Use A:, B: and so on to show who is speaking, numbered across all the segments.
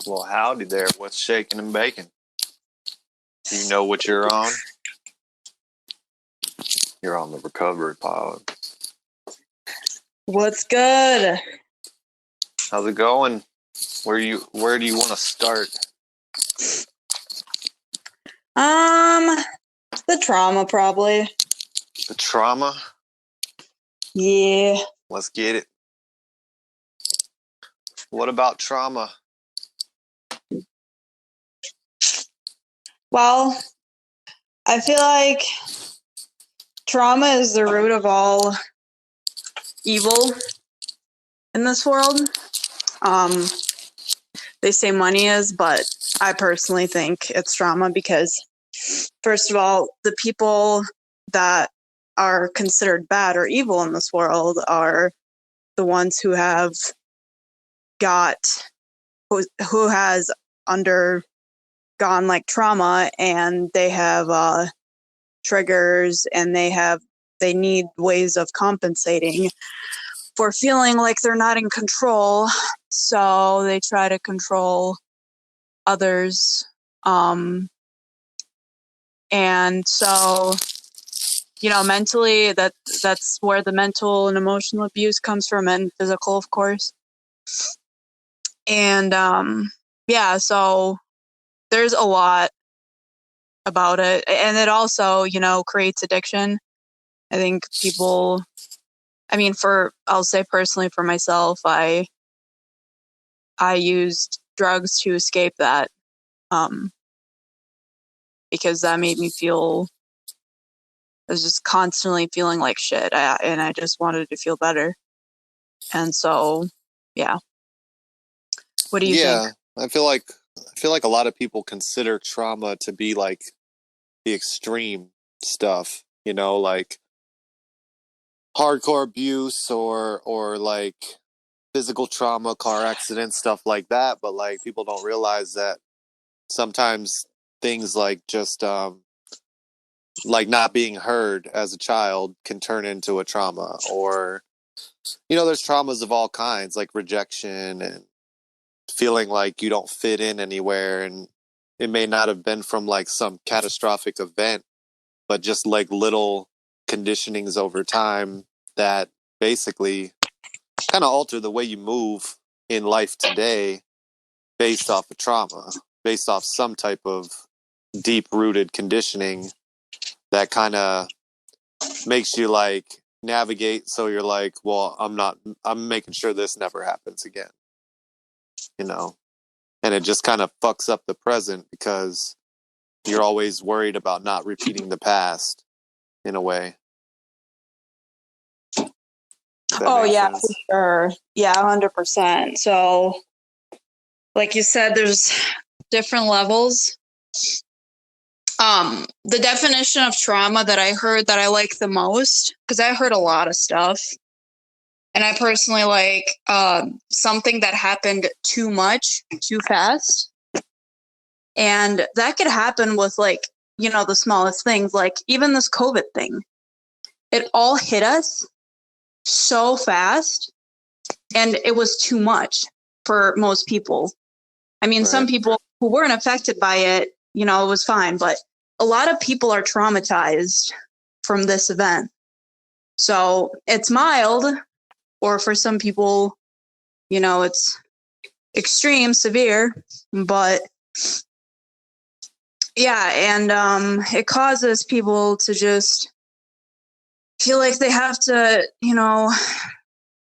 A: Well, howdy there. What's shaking and baking? You know what you're on? You're on the recovery pod.
B: What's good?
A: How's it going? Where do you want to start?
B: The trauma probably.
A: The trauma?
B: Yeah.
A: Let's get it. What about trauma?
B: Well, I feel like trauma is the root of all evil in this world. They say money is, but I personally think it's trauma because, first of all, the people that are considered bad or evil in this world are the ones who have who has undergone like trauma, and they have triggers, and they need ways of compensating for feeling like they're not in control, so they try to control others. And so, mentally, that's where the mental and emotional abuse comes from, and physical, of course. And so there's a lot about it, and it also, creates addiction. I think people, I'll say personally for myself, I used drugs to escape that, because that made me feel, I was just constantly feeling like shit, and I just wanted to feel better. And so, yeah. What do you think?
A: I feel like a lot of people consider trauma to be like the extreme stuff, like hardcore abuse or like physical trauma, car accidents, stuff like that. But like people don't realize that sometimes things like just like not being heard as a child can turn into a trauma. Or there's traumas of all kinds, like rejection and feeling like you don't fit in anywhere, and it may not have been from like some catastrophic event, but just like little conditionings over time that basically kind of alter the way you move in life today based off of trauma, based off some type of deep-rooted conditioning that kind of makes you like navigate. So you're like, well, I'm making sure this never happens again, and it just kind of fucks up the present because you're always worried about not repeating the past in a way.
B: Oh, yeah, for sure. Yeah, 100%. So, like you said, there's different levels. The definition of trauma that I heard that I like the most, because I heard a lot of stuff, and I personally like something that happened too much, too fast. And that could happen with like, the smallest things, like even this COVID thing. It all hit us so fast, and it was too much for most people.
A: Right.
B: Some people who weren't affected by it, it was fine, but a lot of people are traumatized from this event. So it's mild, or for some people, it's extreme, severe, but yeah, and it causes people to just feel like they have to,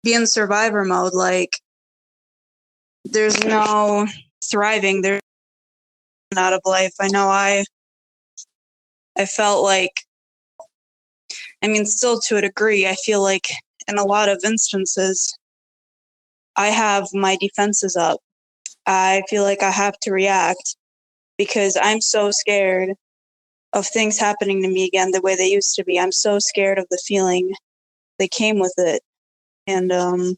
B: be in survivor mode. Like there's no thriving, there's out of life. I know I felt like, still to a degree, I feel like in a lot of instances, I have my defenses up. I feel like I have to react because I'm so scared of things happening to me again the way they used to be. I'm so scared of the feeling that came with it. And a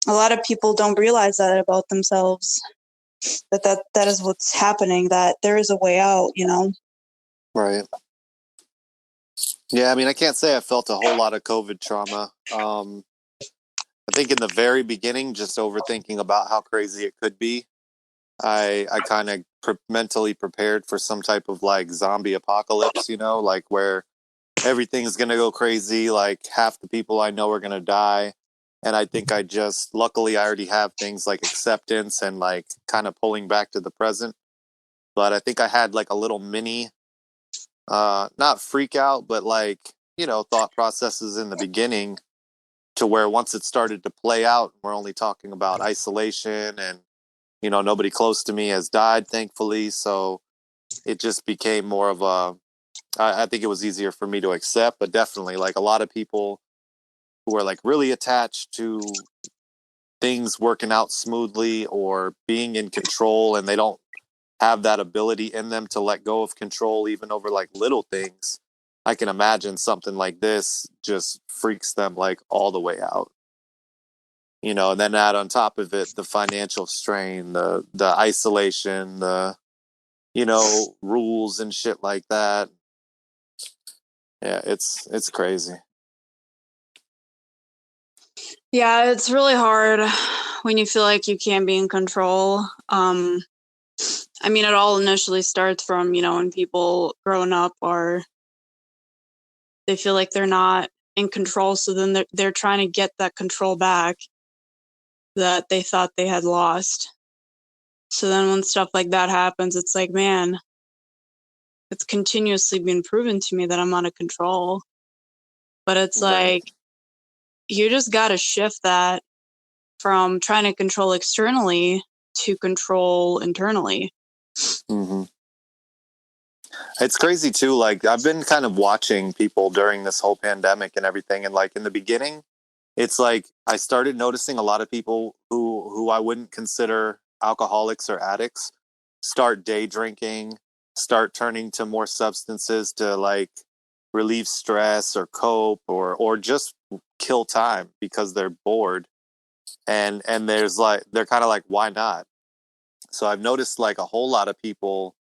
B: lot of people don't realize that about themselves, that is what's happening, that there is a way out,
A: Right. Yeah, I can't say I felt a whole lot of COVID trauma. I think in the very beginning, just overthinking about how crazy it could be, I kind of mentally prepared for some type of like zombie apocalypse, you know, like where everything's going to go crazy. Like half the people I know are going to die. And I think luckily, I already have things like acceptance and like kind of pulling back to the present. But I think I had like a little mini, not freak out, but like, thought processes in the beginning to where once it started to play out, we're only talking about isolation and, nobody close to me has died, thankfully. So it just became more of I think it was easier for me to accept, but definitely like a lot of people who are like really attached to things working out smoothly or being in control, and they don't have that ability in them to let go of control even over like little things. I can imagine something like this just freaks them like all the way out. And then add on top of it the financial strain, the isolation, the rules and shit like that. Yeah, it's crazy.
B: Yeah, it's really hard when you feel like you can't be in control. I mean, it all initially starts from, when people growing up they feel like they're not in control, so then they're trying to get that control back that they thought they had lost. So then when stuff like that happens, it's like, man, it's continuously been proven to me that I'm out of control. But it's
A: Right.
B: like, you just got to shift that from trying to control externally to control internally.
A: Mm-hmm. It's crazy too. Like I've been kind of watching people during this whole pandemic and everything, and like in the beginning, it's like I started noticing a lot of people who I wouldn't consider alcoholics or addicts start day drinking, start turning to more substances to like relieve stress or cope or just kill time because they're bored. And there's like they're kind of like, why not? So I've noticed like a whole lot of people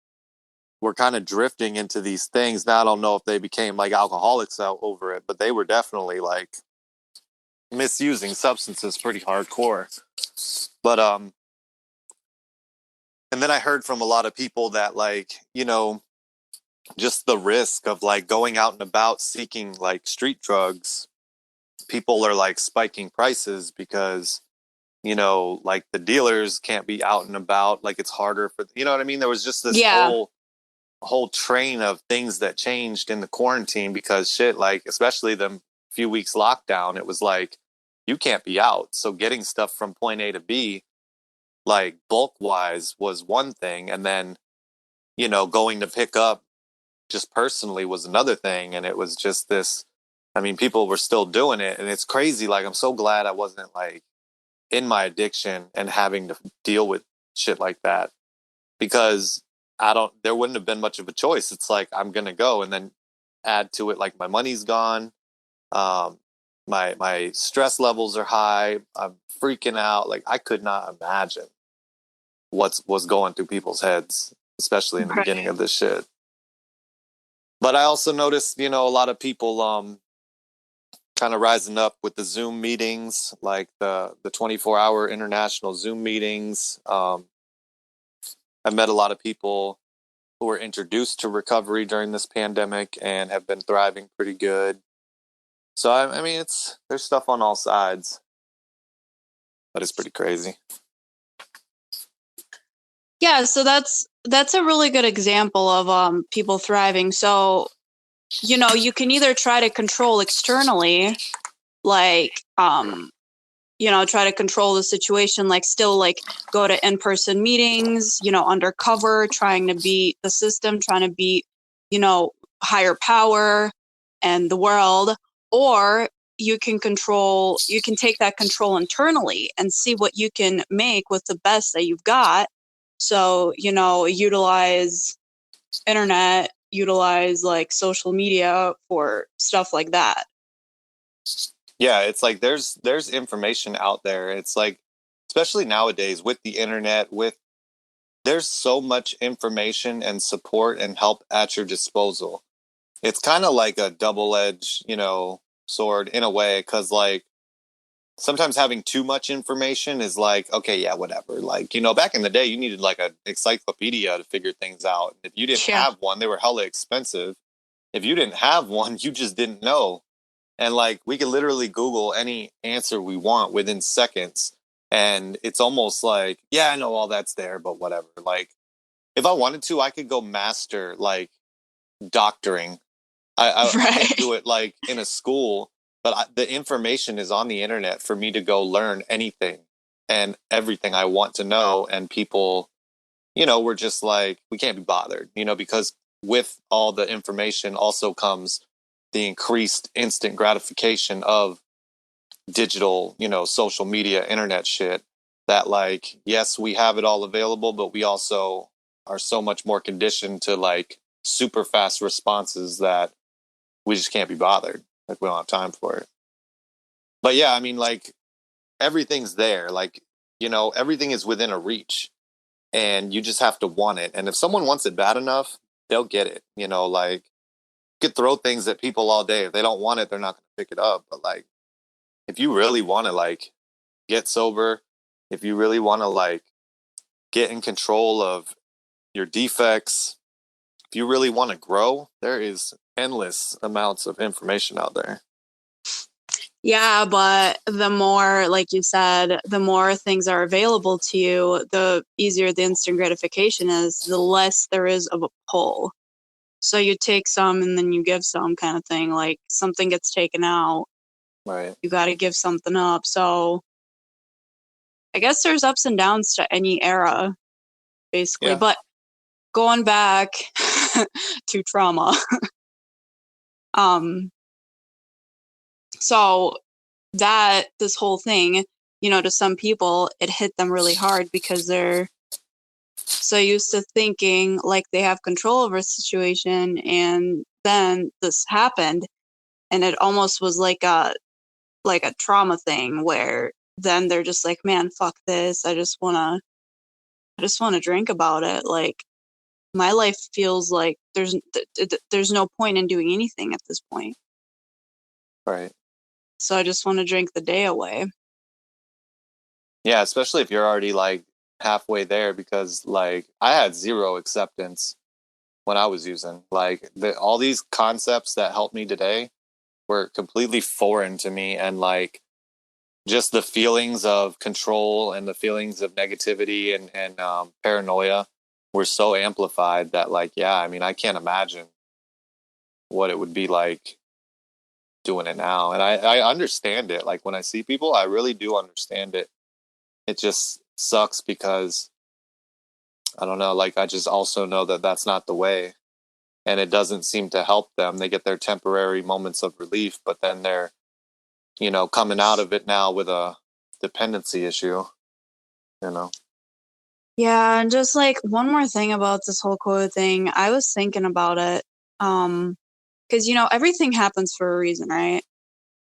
A: were kind of drifting into these things. Now I don't know if they became like alcoholics out over it, but they were definitely like misusing substances pretty hardcore. But and then I heard from a lot of people that like, just the risk of like going out and about seeking like street drugs, people are like spiking prices because like the dealers can't be out and about, like it's harder for, what I mean? There was just this
B: Yeah.
A: whole train of things that changed in the quarantine because shit, like especially the few weeks lockdown, it was like you can't be out. So getting stuff from point A to B, like bulk wise, was one thing, and then going to pick up just personally was another thing, and it was just this. I mean, people were still doing it, and it's crazy. Like I'm so glad I wasn't like in my addiction and having to deal with shit like that because there wouldn't have been much of a choice. It's like, I'm going to go, and then add to it, like my money's gone. Um, my stress levels are high. I'm freaking out. Like I could not imagine what's going through people's heads, especially in the
B: Right.
A: beginning of this shit. But I also noticed, a lot of people, kind of rising up with the Zoom meetings, like the 24-hour international Zoom meetings. I met a lot of people who were introduced to recovery during this pandemic and have been thriving pretty good. So I mean, there's stuff on all sides, but it's pretty crazy.
B: Yeah, so that's a really good example of people thriving. So, you can either try to control externally, like try to control the situation, like still like go to in-person meetings, undercover, trying to beat the system, trying to beat, higher power and the world. Or you can take that control internally and see what you can make with the best that you've got. So, utilize internet, utilize like social media for stuff like that.
A: Yeah, it's like there's information out there. It's like, especially nowadays with the internet, there's so much information and support and help at your disposal. It's kind of like a double-edged, sword in a way, because like sometimes having too much information is like, okay, yeah, whatever. Like, you know, back in the day, you needed like an encyclopedia to figure things out. If you didn't
B: Yeah.
A: have one, they were hella expensive. If you didn't have one, you just didn't know. And like, we could literally Google any answer we want within seconds. And it's almost like, yeah, I know all that's there, but whatever. Like, if I wanted to, I could go master like doctoring. I can't
B: Right.
A: do it like in a school, but the information is on the internet for me to go learn anything and everything I want to know. And people, you know, we're just like, we can't be bothered, you know, because with all the information also comes the increased instant gratification of digital, you know, social media, internet shit that like, yes, we have it all available, but we also are so much more conditioned to like super fast responses that we just can't be bothered. Like we don't have time for it. But yeah, I mean, like everything's there. Like, you know, everything is within a reach and you just have to want it. And if someone wants it bad enough, they'll get it. You know, like you could throw things at people all day. If they don't want it, they're not going to pick it up. But like, if you really want to like get sober, if you really want to like get in control of your defects, if you really want to grow, there is endless amounts of information out there.
B: Yeah, but the more, like you said, the more things are available to you, the easier the instant gratification is, the less there is of a pull. So you take some and then you give some kind of thing. Like something gets taken out,
A: Right.
B: you got to give something up. So I guess there's ups and downs to any era, basically.
A: Yeah.
B: But going back to trauma, um, so that this whole thing, you know, to some people, it hit them really hard because they're so used to thinking like they have control over a situation, and then this happened, and it almost was like a trauma thing where then they're just like, man, fuck this. I just want to drink about it. Like my life feels like there's no point in doing anything at this point.
A: Right.
B: So I just want to drink the day away.
A: Yeah, especially if you're already like halfway there because like I had zero acceptance when I was using. Like all these concepts that helped me today were completely foreign to me and like just the feelings of control and the feelings of negativity and paranoia were so amplified that like yeah, I mean I can't imagine what it would be like doing it now. And I understand it. Like when I see people, I really do understand it. It just sucks because I don't know, like I just also know that that's not the way and it doesn't seem to help them. They get their temporary moments of relief, but then they're, you know, coming out of it now with a dependency issue, you know.
B: Yeah, and just like one more thing about this whole COVID thing, I was thinking about it. Because you know, everything happens for a reason, right?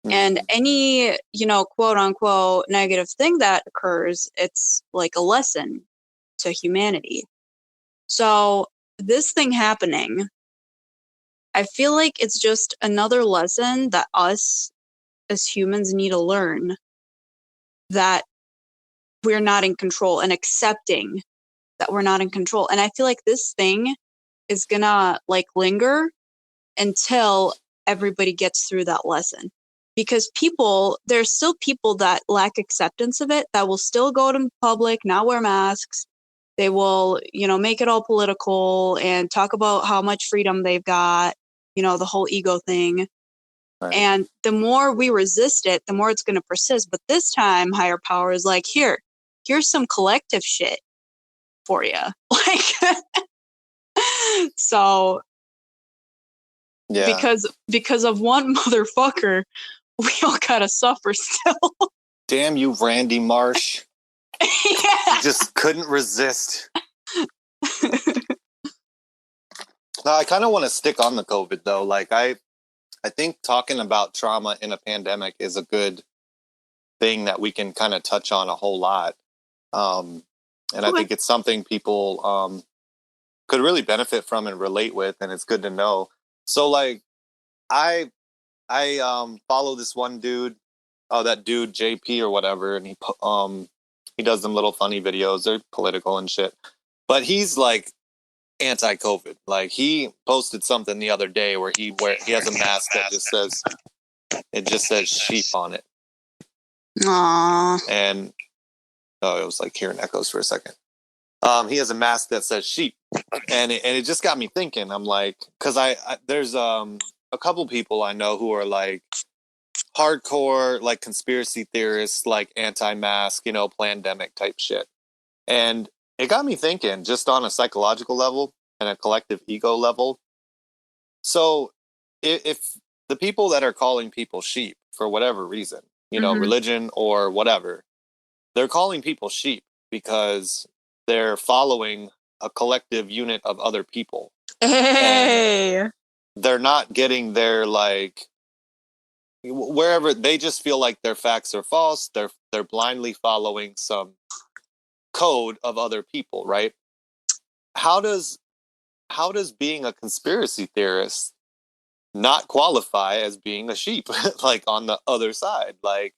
B: And
A: Mm-hmm.
B: any, you know, quote unquote negative thing that occurs, it's like a lesson to humanity. So this thing happening, I feel like it's just another lesson that us as humans need to learn, that we're not in control, and accepting that we're not in control. And I feel like this thing is gonna like linger until everybody gets through that lesson. Because there's still people that lack acceptance of it, that will still go to public, not wear masks. They will, you know, make it all political and talk about how much freedom they've got, you know, the whole ego thing.
A: Right.
B: And the more we resist it, the more it's going to persist. But this time, higher power is like, here's some collective shit for you. Like, so
A: Yeah.
B: because of one motherfucker, we all gotta suffer still.
A: Damn you, Randy Marsh.
B: Yeah.
A: You just couldn't resist. Now, I kind of want to stick on the COVID though. Like I think talking about trauma in a pandemic is a good thing that we can kind of touch on a whole lot. Um, and I
B: Okay.
A: think it's something people could really benefit from and relate with, and it's good to know. So like I follow this one dude. that dude JP or whatever, and he does them little funny videos. They're political and shit, but he's like anti-COVID. Like he posted something the other day where he has a mask that just says sheep on it.
B: Aww.
A: And it was like hearing echoes for a second. He has a mask that says sheep, and it just got me thinking. I'm like, because there's a couple people I know who are like hardcore like conspiracy theorists, like anti-mask, pandemic type shit, and it got me thinking, just on a psychological level and a collective ego level. So if the people that are calling people sheep for whatever reason, religion or whatever, they're calling people sheep because they're following a collective unit of other people.
B: Hey.
A: And they're not getting their, like, wherever they just feel like their facts are false. They're blindly following some code of other people, right? How does being a conspiracy theorist not qualify as being a sheep? Like on the other side, like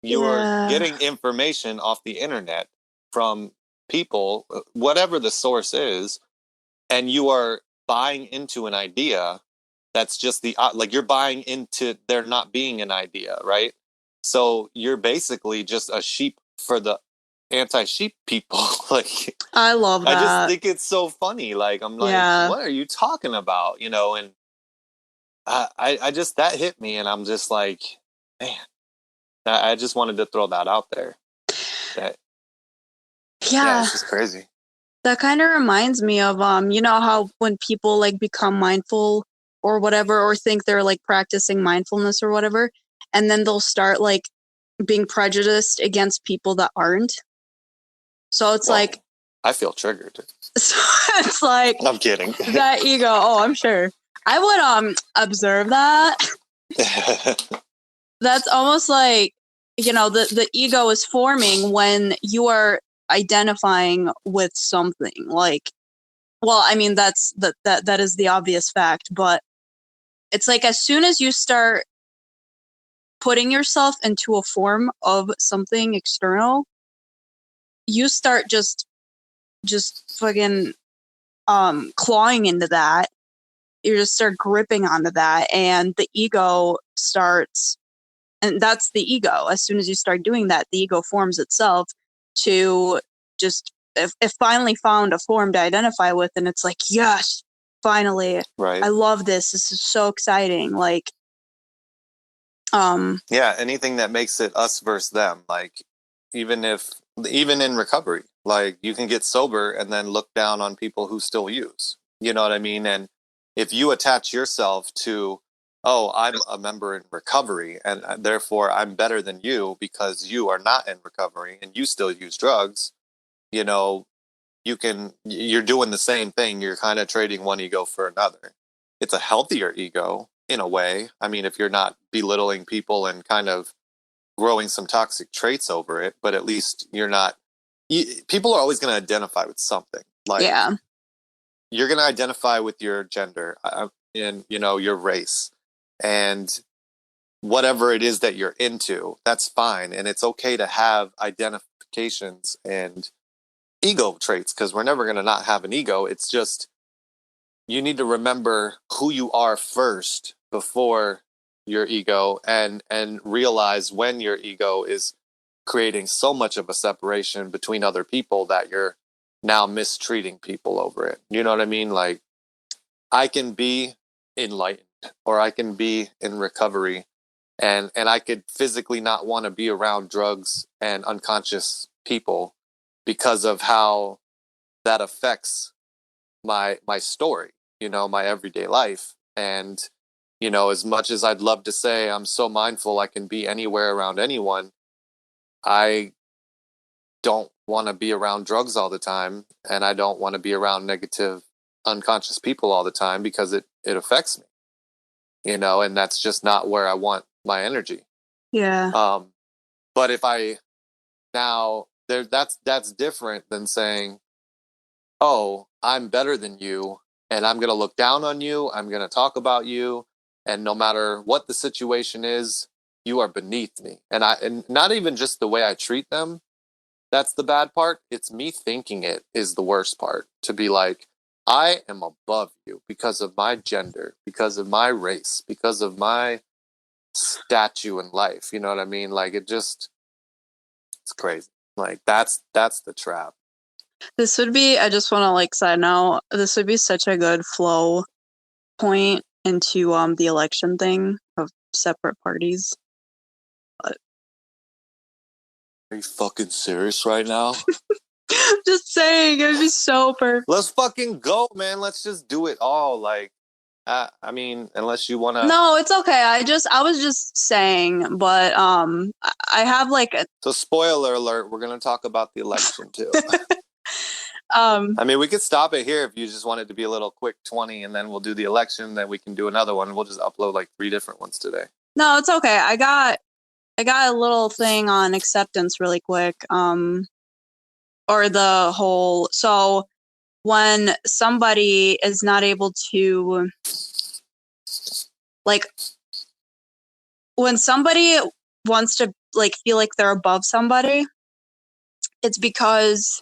A: you are getting information off the internet from people, whatever the source is, and you are buying into an idea that's just like you're buying into there not being an idea, right? So you're basically just a sheep for the anti-sheep people. Like,
B: I love that.
A: I just think it's so funny. Like, I'm like, what are you talking about? And I just, that hit me, and I'm just like, man, I just wanted to throw that out there. Yeah, it's just crazy.
B: That kind of reminds me of how when people like become mindful or whatever, or think they're like practicing mindfulness or whatever, and then they'll start like being prejudiced against people that aren't. So it's like,
A: I feel triggered.
B: So it's like,
A: I'm kidding.
B: That ego. Oh, I'm sure. I would observe that. That's almost like, the ego is forming when you are identifying with something. Like, well, I mean, that is the obvious fact, but it's like as soon as you start putting yourself into a form of something external, you start just fucking clawing into that. You just start gripping onto that, and the ego starts, and that's the ego. As soon as you start doing that, the ego forms itself to just, it finally found a form to identify with, and it's like, yes, finally,
A: right.
B: I love this. This is so exciting. Like,
A: yeah, anything that makes it us versus them. Like, even in recovery, like you can get sober and then look down on people who still use. You know what I mean? And if you attach yourself to, oh, I'm a member in recovery, and therefore I'm better than you because you are not in recovery and you still use drugs, you're doing the same thing. You're kind of trading one ego for another. It's a healthier ego in a way. I mean, if you're not belittling people and kind of growing some toxic traits over it, but at least you're not. People are always going to identify with something. Like, you're going to identify with your gender and your race and whatever it is that you're into. That's fine, and it's okay to have identifications and ego traits, because we're never going to not have an ego. It's just you need to remember who you are first before your ego, and realize when your ego is creating so much of a separation between other people that you're now mistreating people over it. You know what I mean? Like, I can be enlightened, or I can be in recovery, and I could physically not want to be around drugs and unconscious people because of how that affects my story, my everyday life. And as much as I'd love to say I'm so mindful I can be anywhere around anyone, I don't want to be around drugs all the time, and I don't want to be around negative unconscious people all the time, because it affects me, and that's just not where I want my energy. But if I now there, that's different than saying, oh, I'm better than you, and I'm going to look down on you, I'm going to talk about you, and no matter what the situation is, you are beneath me. And not even just the way I treat them, that's the bad part. It's me thinking it is the worst part. To be like, I am above you because of my gender, because of my race, because of my statue in life. You know what I mean? Like it's crazy. Like that's the trap.
B: This would be, I just want to like side note, this would be such a good flow point into the election thing of separate parties. But
A: Are you fucking serious right now?
B: just saying, it would be so perfect.
A: Let's fucking go, man. Let's just do it all. Like, I mean, unless you want to.
B: No, it's okay. I was just saying, but I have like a,
A: So, spoiler alert, we're going to talk about the election too.
B: um
A: I mean, we could stop it here if you just wanted to be a little quick 20 and then we'll do the election. Then we can do another one. We'll just upload like 3 different ones today.
B: no, it's okay. I got a little thing on acceptance really quick. Or the whole, so when somebody is not able to, like, when somebody wants to like feel like they're above somebody, it's because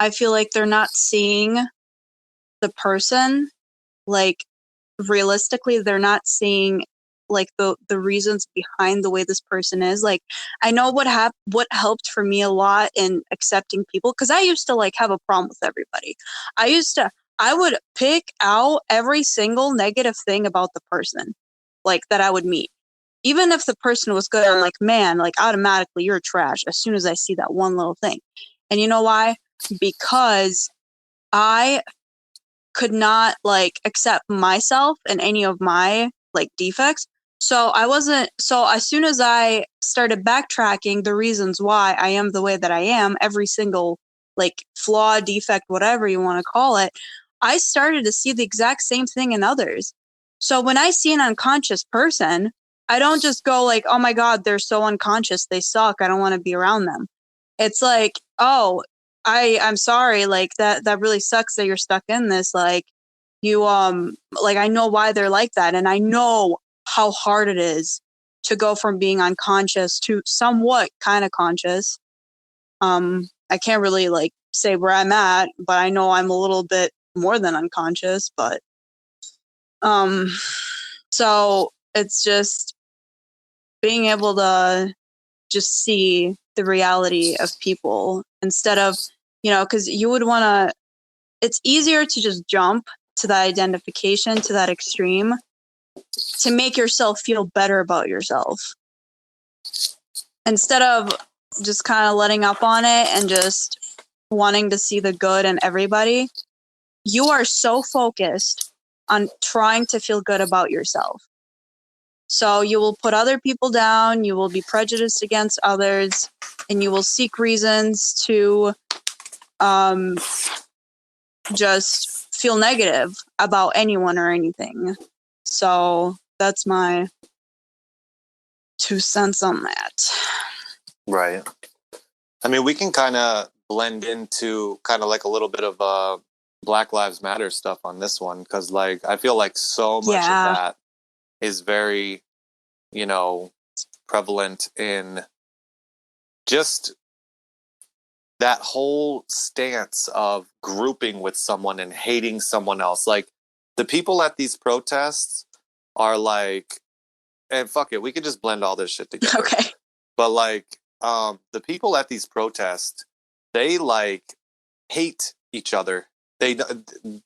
B: I feel like they're not seeing the person, like, realistically. They're not seeing like the reasons behind the way this person is. Like, I know what helped for me a lot in accepting people, because I used to like have a problem with everybody. I would pick out every single negative thing about the person, like, that I would meet. Even if the person was good, I'm like, man, like, automatically you're trash as soon as I see that one little thing. And you know why? Because I could not like accept myself and any of my like defects. So as soon as I started backtracking the reasons why I am the way that I am, every single like flaw, defect, whatever you want to call it, I started to see the exact same thing in others. So when I see an unconscious person, I don't just go like, oh my God, they're so unconscious, they suck, I don't want to be around them. It's like, oh, I'm sorry, like that really sucks that you're stuck in this. Like, you like, I know why they're like that, and I know how hard it is to go from being unconscious to somewhat kind of conscious. I can't really like say where I'm at, but I know I'm a little bit more than unconscious. But so it's just being able to just see the reality of people instead of, because you would want to, it's easier to just jump to that identification, to that extreme, to make yourself feel better about yourself instead of just kind of letting up on it and just wanting to see the good in everybody. You are so focused on trying to feel good about yourself. So you will put other people down, you will be prejudiced against others, and you will seek reasons to just feel negative about anyone or anything. So that's my 2 cents on that.
A: Right. I mean, we can kind of blend into kind of like a little bit of Black Lives Matter stuff on this one, because like I feel like so much of that is very, prevalent in just that whole stance of grouping with someone and hating someone else. Like the people at these protests are like, and fuck it, we could just blend all this shit together.
B: Okay.
A: But like, the people at these protests, they like hate each other.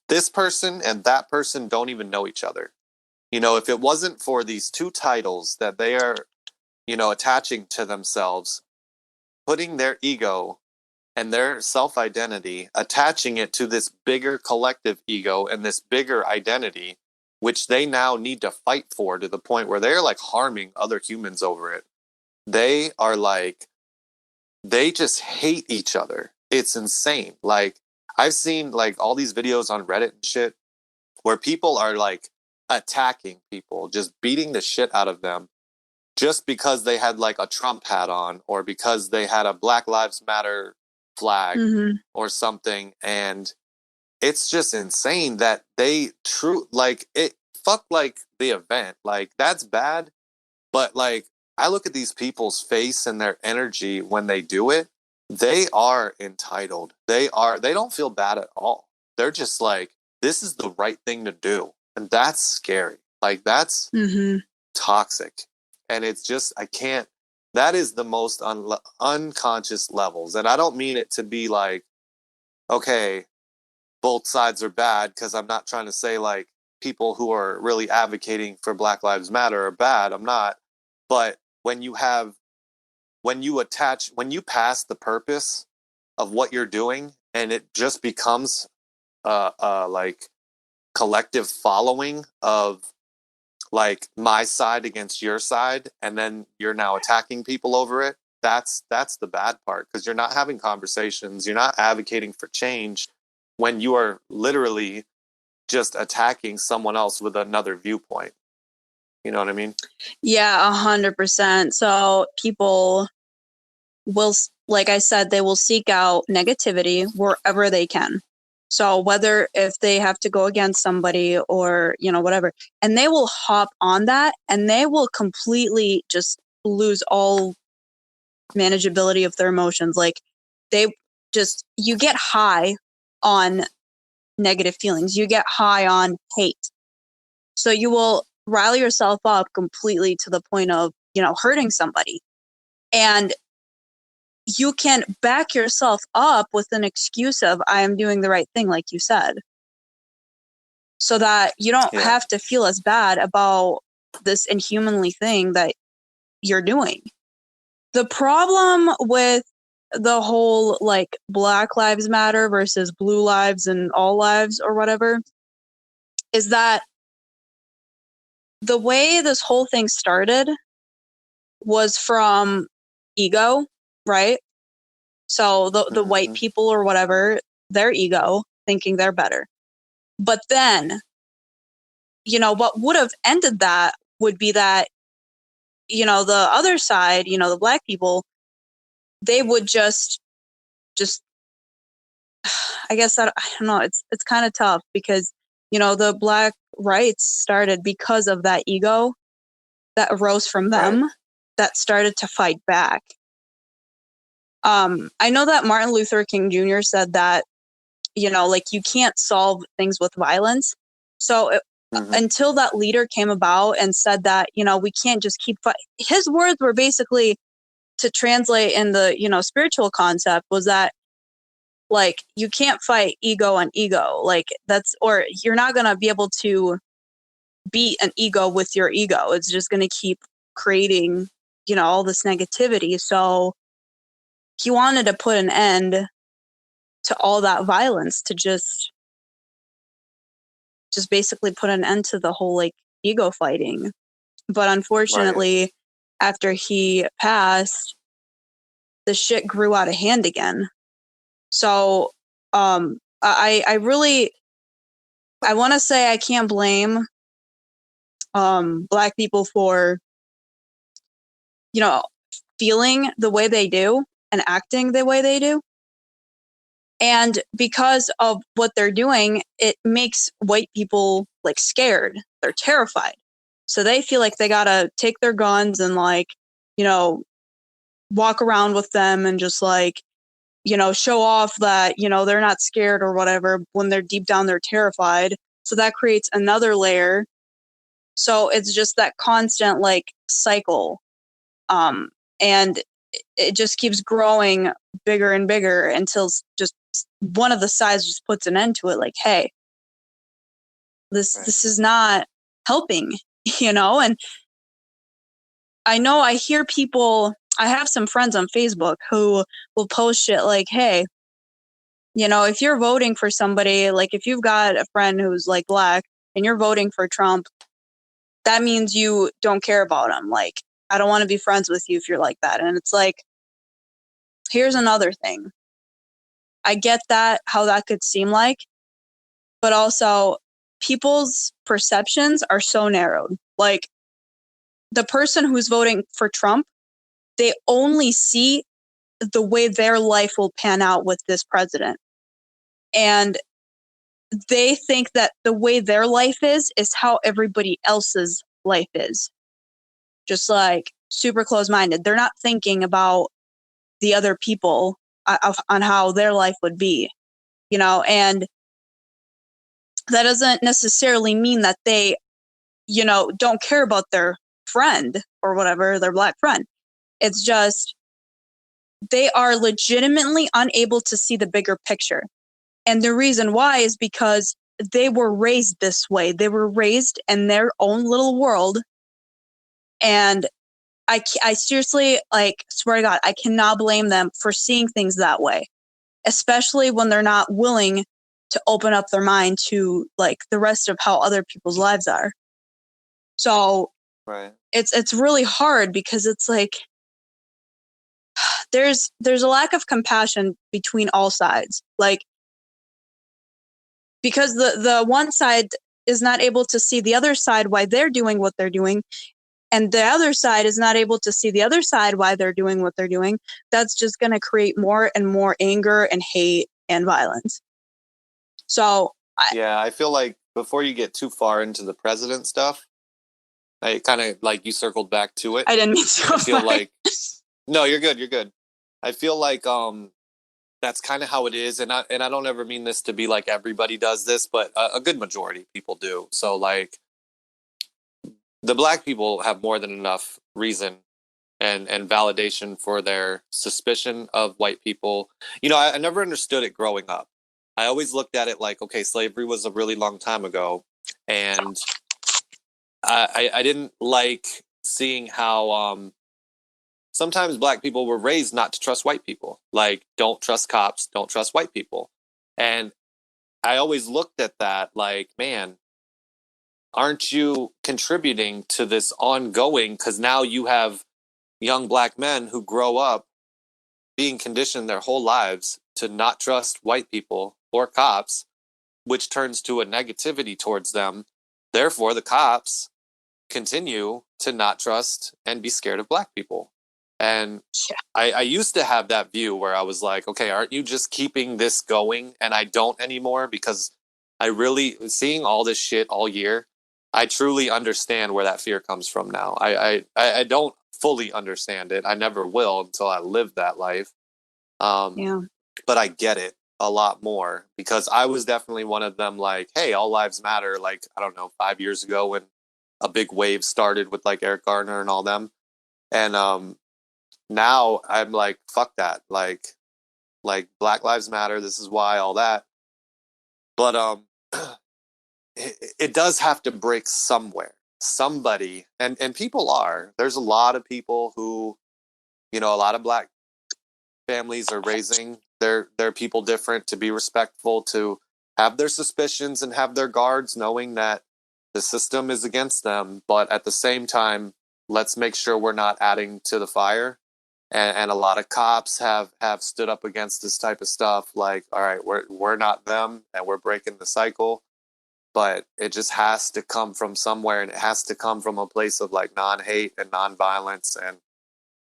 A: This person and that person don't even know each other. If it wasn't for these 2 titles that they are, attaching to themselves, putting their ego and their self-identity, attaching it to this bigger collective ego and this bigger identity, which they now need to fight for to the point where they're like harming other humans over it. They are like, they just hate each other. It's insane. Like, I've seen like all these videos on Reddit and shit where people are like attacking people, just beating the shit out of them just because they had like a Trump hat on or because they had a Black Lives Matter flag or something. And it's just insane that they like it. Fuck like the event. Like, that's bad. But like, I look at these people's face and their energy when they do it. They are entitled. They don't feel bad at all. They're just like, this is the right thing to do. And that's scary. Like, that's toxic. And it's just, I can't, that is the most unconscious levels. And I don't mean it to be like, okay, both sides are bad, because I'm not trying to say like people who are really advocating for Black Lives Matter are bad. I'm not. But when you pass the purpose of what you're doing, and it just becomes like collective following of like my side against your side, and then you're now attacking people over it, that's the bad part, because you're not having conversations, you're not advocating for change, when you are literally just attacking someone else with another viewpoint. You know what I mean?
B: Yeah, 100%. So people will, like I said, they will seek out negativity wherever they can. So whether if they have to go against somebody or, whatever, and they will hop on that, and they will completely just lose all manageability of their emotions. Like, you get high on negative feelings. You get high on hate. So you will rile yourself up completely to the point of, hurting somebody. And you can back yourself up with an excuse of, I am doing the right thing, like you said, so that you don't have to feel as bad about this inhumanly thing that you're doing. The problem with the whole like Black Lives Matter versus blue lives and all lives or whatever is that the way this whole thing started was from ego, right? So the white people or whatever, their ego, thinking they're better. But then, what would have ended that would be that, the other side, the Black people, they would just, I guess I don't know. It's kind of tough because, the Black rights started because of that ego that arose from them, right, that started to fight back. I know that Martin Luther King Jr. said that, like you can't solve things with violence. So until that leader came about and said that, we can't just keep fighting. His words were basically, to translate in the, spiritual concept, was that like, you can't fight ego on ego. Like or you're not going to be able to beat an ego with your ego. It's just going to keep creating, all this negativity. So he wanted to put an end to all that violence, to just basically put an end to the whole like ego fighting. But unfortunately, right, after he passed, the shit grew out of hand again. So I really, I want to say I can't blame Black people for, feeling the way they do and acting the way they do. And because of what they're doing, it makes white people like scared. They're terrified. So they feel like they gotta take their guns and like, walk around with them and just like, show off that, they're not scared or whatever, when they're deep down, they're terrified. So that creates another layer. So it's just that constant like cycle. And it just keeps growing bigger and bigger until just one of the sides just puts an end to it. Like, hey, this is not helping, and I know I hear people, I have some friends on Facebook who will post shit like, hey, if you're voting for somebody, like if you've got a friend who's like Black and you're voting for Trump, that means you don't care about him. Like, I don't want to be friends with you if you're like that. And it's like, here's another thing. I get that, how that could seem like, but also people's perceptions are so narrowed. Like, the person who's voting for Trump, they only see the way their life will pan out with this president. And they think that the way their life is how everybody else's life is. Just like, super close-minded. They're not thinking about the other people on how their life would be, you know, and that doesn't necessarily mean that they, you know, don't care about their friend or whatever, their Black friend. It's just they are legitimately unable to see the bigger picture. And the reason why is because they were raised this way. They were raised in their own little world. And I seriously, like, swear to God, I cannot blame them for seeing things that way, especially when they're not willing to open up their mind to, like, the rest of how other people's lives are. So
A: Right.
B: it's really hard because it's like there's a lack of compassion between all sides. Like, because the one side is not able to see the other side why they're doing what they're doing, and the other side is not able to see the other side why they're doing what they're doing, that's just going to create more and more anger and hate and violence. So
A: Yeah, I feel like before you get too far into the president stuff, I kind of like you circled back to it.
B: I didn't mean to.
A: I feel like no, you're good. You're good. I feel like that's kind of how it is, and I don't ever mean this to be like everybody does this, but a good majority of people do. So like the Black people have more than enough reason and validation for their suspicion of white people. You know, I never understood it growing up. I always looked at it like, okay, slavery was a really long time ago, and I didn't like seeing how sometimes Black people were raised not to trust white people. Like, don't trust cops, don't trust white people. And I always looked at that like, man, aren't you contributing to this ongoing? Because now you have young Black men who grow up being conditioned their whole lives to not trust white people or cops, which turns to a negativity towards them. Therefore, the cops continue to not trust and be scared of Black people. And
B: Yeah.
A: I used to have that view where I was like, okay, aren't you just keeping this going? And I don't anymore because I really, seeing all this shit all year, I truly understand where that fear comes from now. I don't fully understand it. I never will until I live that life.
B: Yeah.
A: But I get it a lot more because I was definitely one of them like, hey, all lives matter. Like, I don't know, 5 years ago when a big wave started with like Eric Garner and all them. And now I'm like, fuck that. Like Black Lives Matter. This is why all that. But it does have to break somewhere. Somebody and people are. There's a lot of people who, you know, a lot of Black families are raising their people different to be respectful, to have their suspicions and have their guards, knowing that the system is against them. But at the same time, let's make sure we're not adding to the fire. And a lot of cops have stood up against this type of stuff. Like, all right, we're not them, and we're breaking the cycle. But it just has to come from somewhere, and it has to come from a place of like non-hate and non-violence. And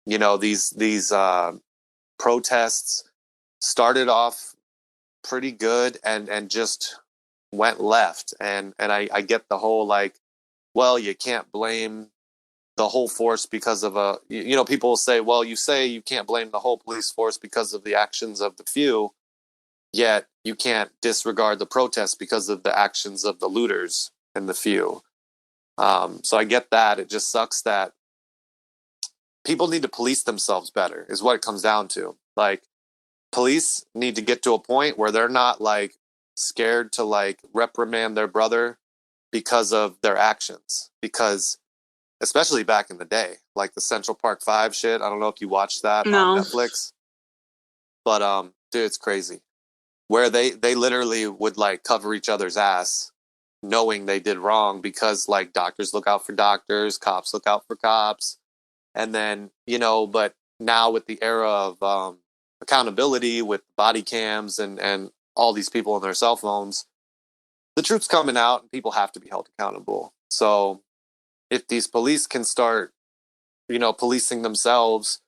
A: you know, these protests started off pretty good and just went left. And I get the whole like, well, you can't blame the whole force because of a, you know, people will say, well, you say you can't blame the whole police force because of the actions of the few, yet you can't disregard the protests because of the actions of the looters and the few. So I get that. It just sucks that people need to police themselves better is what it comes down to. Like, police need to get to a point where they're not like scared to like reprimand their brother because of their actions. Because especially back in the day, like the Central Park 5 shit. I don't know if you watched that on
B: No.
A: Netflix, but dude, it's crazy. Where they literally would like cover each other's ass knowing they did wrong because like doctors look out for doctors, cops look out for cops. And then, you know, but now with the era of accountability with body cams and all these people on their cell phones, the truth's coming out and people have to be held accountable. So if these police can start, you know, policing themselves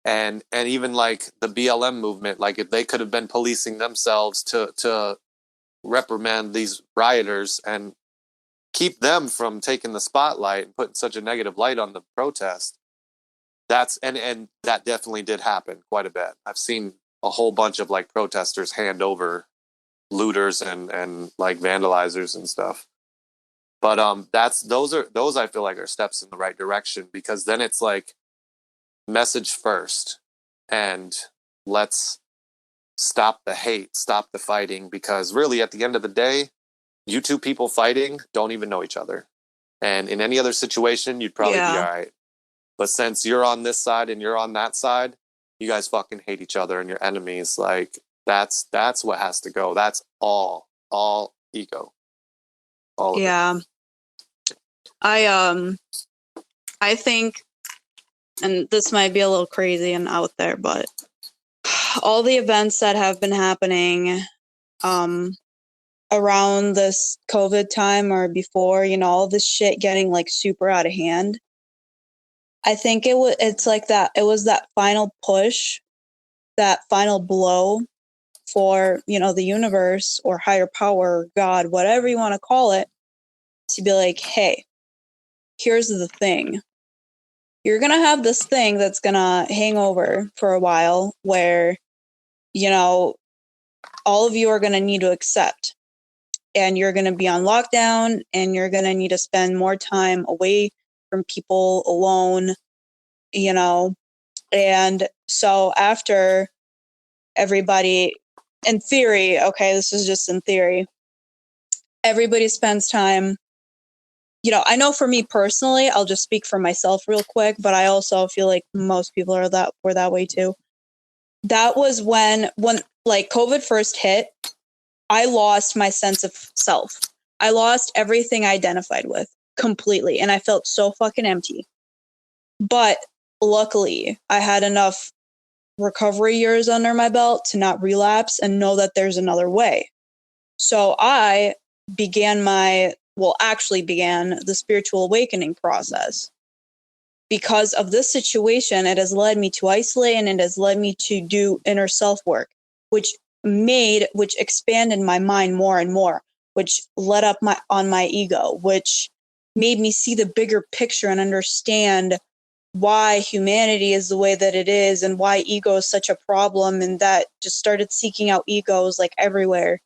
A: and even like the BLM movement, like if they could have been policing themselves to reprimand these rioters and keep them from taking the spotlight and putting such a negative light on the protest, and that definitely did happen quite a bit. I've seen a whole bunch of like protesters hand over looters and like vandalizers and stuff. But those I feel like are steps in the right direction, because then it's like message first, and let's stop the hate, stop the fighting, because really at the end of the day, you two people fighting don't even know each other. And in any other situation, you'd probably be all right. But since you're on this side and you're on that side, you guys fucking hate each other and you're enemies. Like that's what has to go. That's all ego. All of it.
B: I think, and this might be a little crazy and out there, but all the events that have been happening around this COVID time or before, all this shit getting like super out of hand, I think it's like that. It was that final push, that final blow for, the universe or higher power, God, whatever you want to call it, to be like, hey, here's the thing. You're going to have this thing that's going to hang over for a while where, all of you are going to need to accept. And you're going to be on lockdown, and you're going to need to spend more time away from people, alone, And so after everybody, in theory, okay, this is just in theory, everybody spends time, I know for me personally, I'll just speak for myself real quick, but I also feel like most people were that way too. That was when like COVID first hit, I lost my sense of self. I lost everything I identified with completely, and I felt so fucking empty. But luckily, I had enough recovery years under my belt to not relapse and know that there's another way. So I began the spiritual awakening process. Because of this situation, it has led me to isolate, and it has led me to do inner self work, which expanded my mind more and more, which led up on my ego, which made me see the bigger picture and understand why humanity is the way that it is and why ego is such a problem, and that just started seeking out egos like everywhere,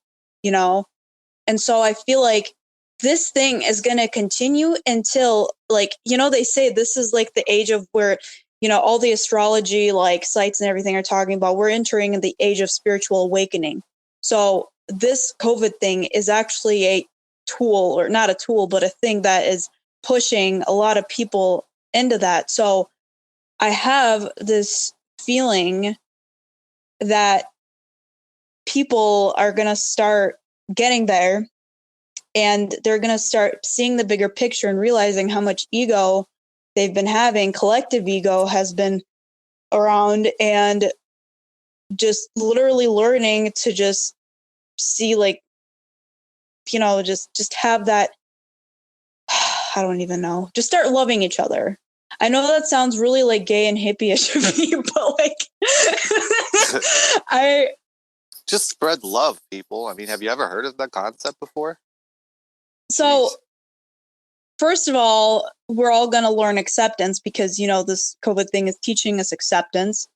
B: And so I feel like this thing is going to continue until, like, they say this is like the age of where, all the astrology like sites and everything are talking about, we're entering the age of spiritual awakening. So this COVID thing is actually a tool, or not a tool, but a thing that is pushing a lot of people into that. So I have this feeling that people are going to start getting there, and they're going to start seeing the bigger picture and realizing how much ego they've been having. Collective ego has been around, and just literally learning to just see, like, just have that, I don't even know, just start loving each other. I know that sounds really like gay and hippie-ish of me, but like, I
A: just spread love, people. I mean, have you ever heard of that concept before?
B: So, first of all, we're all going to learn acceptance, because, this COVID thing is teaching us acceptance,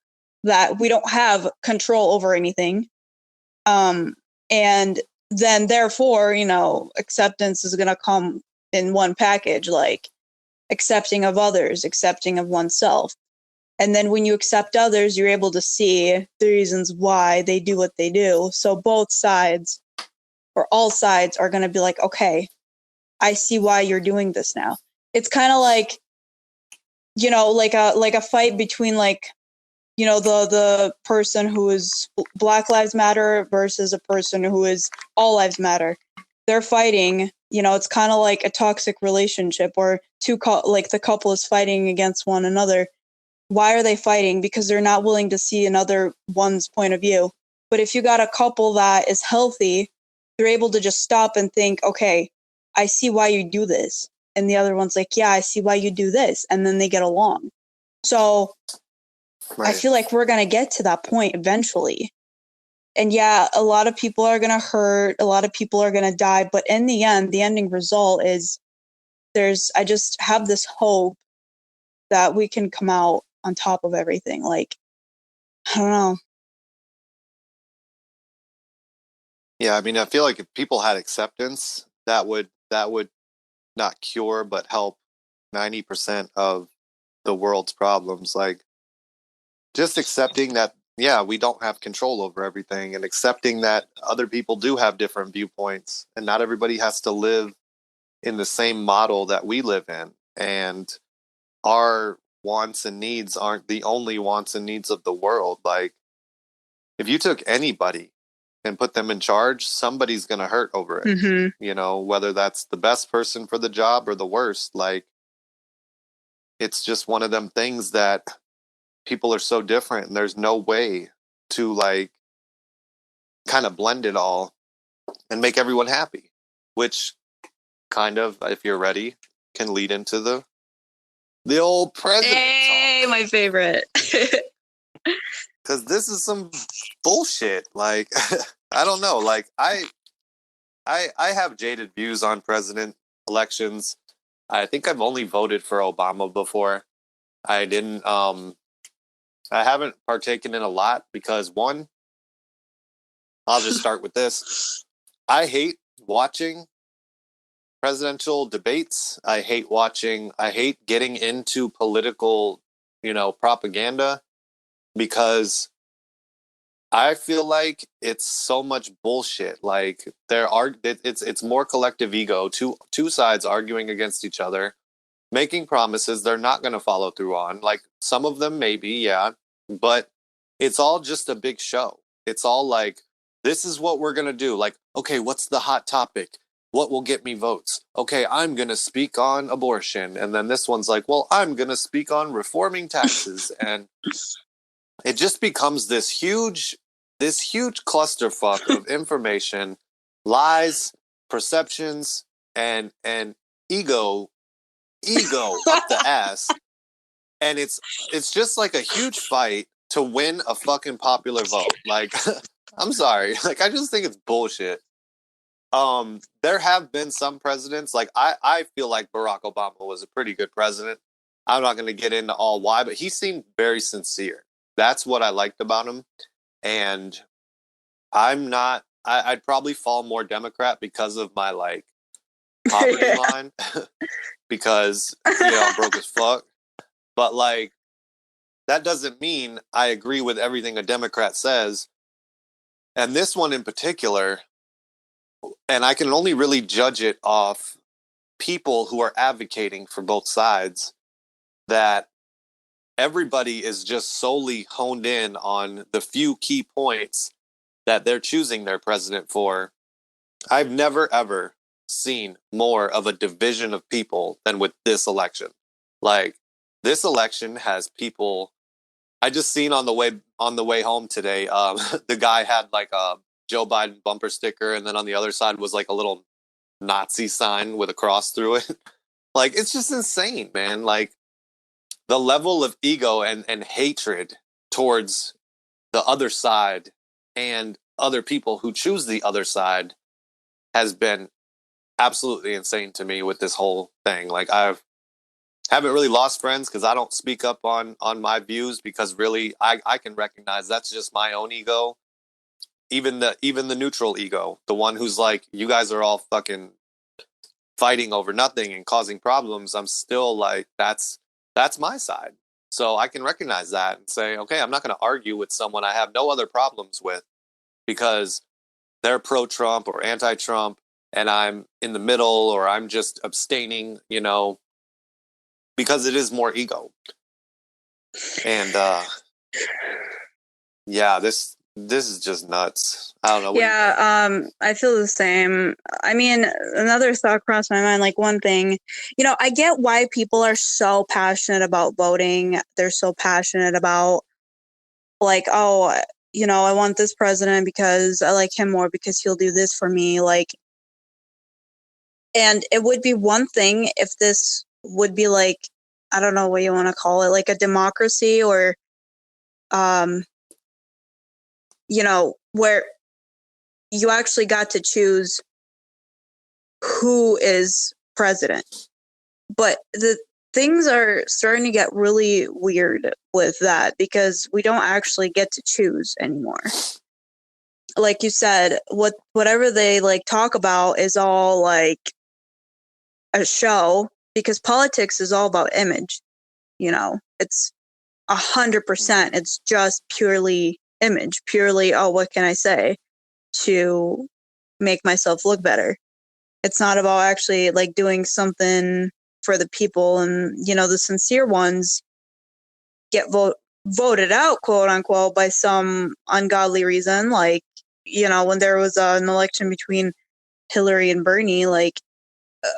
B: that we don't have control over anything. And then therefore, acceptance is going to come in one package, like accepting of others, accepting of oneself. And then when you accept others, you're able to see the reasons why they do what they do. So both sides, or all sides, are going to be like, okay, I see why you're doing this now. It's kind of like, like a fight between, like, the person who is Black Lives Matter versus a person who is All Lives Matter. They're fighting, it's kind of like a toxic relationship where the couple is fighting against one another. Why are they fighting? Because they're not willing to see another one's point of view. But if you got a couple that is healthy, they're able to just stop and think, okay, I see why you do this. And the other one's like, yeah, I see why you do this. And then they get along. So right. I feel like we're going to get to that point eventually. And yeah, a lot of people are going to hurt. A lot of people are going to die. But in the end, the ending result is I just have this hope that we can come out on top of everything. Like, I don't know.
A: Yeah, I mean, I feel like if people had acceptance, that would not cure but help 90% of the world's problems. Like just accepting that, yeah, we don't have control over everything, and accepting that other people do have different viewpoints, and not everybody has to live in the same model that we live in, and our wants and needs aren't the only wants and needs of the world. Like if you took anybody and put them in charge, somebody's going to hurt over it.
B: Mm-hmm.
A: You know, whether that's the best person for the job or the worst. Like it's just one of them things that people are so different, and there's no way to like kind of blend it all and make everyone happy, which kind of, if you're ready, can lead into the old president
B: Hey,
A: talk.
B: my favorite.
A: Because this is some bullshit. Like I don't know. Like I have jaded views on president elections. I think I've only voted for Obama before. I didn't I haven't partaken in a lot because one, I'll just start with this. I hate watching presidential debates. I hate getting into political, propaganda, because I feel like it's so much bullshit. Like it's more collective ego, two sides arguing against each other, making promises they're not going to follow through on. Like some of them maybe, yeah, but it's all just a big show. It's all like, this is what we're going to do. Like, okay, what's the hot topic? What will get me votes? Okay, I'm going to speak on abortion. And then this one's like, well, I'm going to speak on reforming taxes. And it just becomes this huge clusterfuck of information, lies, perceptions, and ego up the ass. And it's just like a huge fight to win a fucking popular vote. Like I'm sorry, like I just think it's bullshit. There have been some presidents, like I feel like Barack Obama was a pretty good president. I'm not going to get into all why, but he seemed very sincere. That's what I liked about him. And I'm not I'd probably fall more Democrat because of my like poverty line, because I'm broke as fuck. But like that doesn't mean I agree with everything a Democrat says. And this one in particular, and I can only really judge it off people who are advocating for both sides, that everybody is just solely honed in on the few key points that they're choosing their president for. I've never ever seen more of a division of people than with this election. Like this election has people. I just seen on the way home today. The guy had like a Joe Biden bumper sticker, and then on the other side was like a little Nazi sign with a cross through it. Like it's just insane, man. Like the level of ego and hatred towards the other side and other people who choose the other side has been absolutely insane to me with this whole thing. Like haven't really lost friends because I don't speak up on my views, because really I can recognize that's just my own ego. Even the neutral ego, the one who's like, you guys are all fucking fighting over nothing and causing problems, I'm still like, that's my side. So I can recognize that and say, okay, I'm not going to argue with someone I have no other problems with because they're pro-Trump or anti-Trump, and I'm in the middle, or I'm just abstaining, because it is more ego. And yeah, this is just nuts. I don't know.
B: Yeah, I feel the same. I mean, another thought crossed my mind, like one thing, I get why people are so passionate about voting. They're so passionate about like, oh, I want this president because I like him more because he'll do this for me. Like, and it would be one thing if this would be like, I don't know what you want to call it, like a democracy, or, where you actually got to choose who is president. But the things are starting to get really weird with that because we don't actually get to choose anymore. Like you said, whatever they like talk about is all like a show, because politics is all about image. You know, it's 100%. It's just purely image, purely, oh, what can I say to make myself look better? It's not about actually like doing something for the people. And, you know, the sincere ones get voted out, quote unquote, by some ungodly reason. Like, you know, when there was an election between Hillary and Bernie, like,